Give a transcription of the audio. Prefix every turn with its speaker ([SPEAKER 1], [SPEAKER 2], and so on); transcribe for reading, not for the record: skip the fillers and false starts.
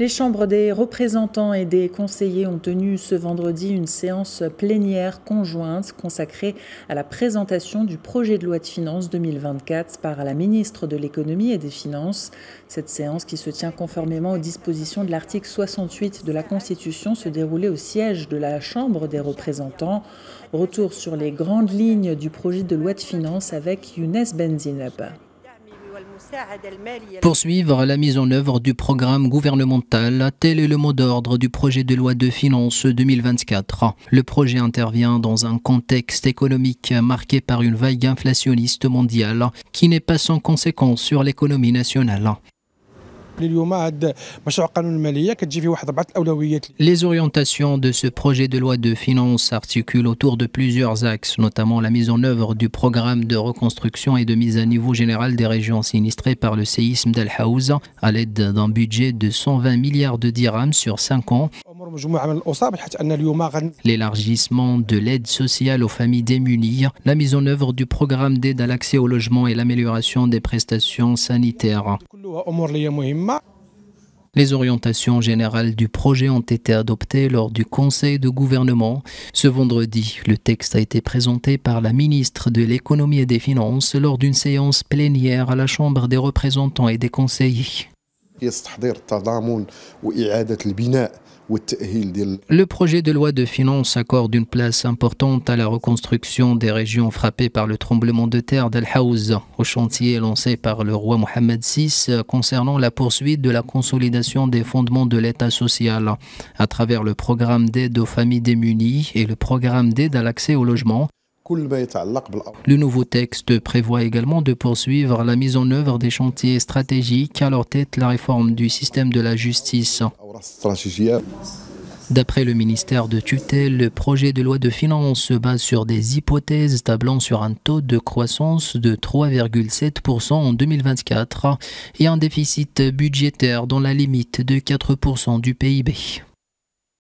[SPEAKER 1] Les chambres des représentants et des conseillers ont tenu ce vendredi une séance plénière conjointe consacrée à la présentation du projet de loi de finances 2024 par la ministre de l'Économie et des Finances. Cette séance, qui se tient conformément aux dispositions de l'article 68 de la Constitution, se déroulait au siège de la Chambre des représentants. Retour sur les grandes lignes du projet de loi de finances avec Younes Benzineb.
[SPEAKER 2] Poursuivre la mise en œuvre du programme gouvernemental, tel est le mot d'ordre du projet de loi de finances 2024. Le projet intervient dans un contexte économique marqué par une vague inflationniste mondiale qui n'est pas sans conséquences sur l'économie nationale. Les orientations de ce projet de loi de finances s'articulent autour de plusieurs axes, notamment la mise en œuvre du programme de reconstruction et de mise à niveau général des régions sinistrées par le séisme d'Al Haouz, à l'aide d'un budget de 120 milliards de dirhams sur 5 ans. L'élargissement de l'aide sociale aux familles démunies, la mise en œuvre du programme d'aide à l'accès au logement et l'amélioration des prestations sanitaires. Les orientations générales du projet ont été adoptées lors du Conseil de gouvernement. Ce vendredi, le texte a été présenté par la ministre de l'Économie et des Finances lors d'une séance plénière à la Chambre des représentants et des conseillers. Le projet de loi de finances accorde une place importante à la reconstruction des régions frappées par le tremblement de terre d'Al Haouz, au chantier lancé par le roi Mohammed VI concernant la poursuite de la consolidation des fondements de l'État social à travers le programme d'aide aux familles démunies et le programme d'aide à l'accès au logement. Le nouveau texte prévoit également de poursuivre la mise en œuvre des chantiers stratégiques, à leur tête la réforme du système de la justice. D'après le ministère de tutelle, le projet de loi de finances se base sur des hypothèses tablant sur un taux de croissance de 3,7% en 2024 et un déficit budgétaire dans la limite de 4% du PIB.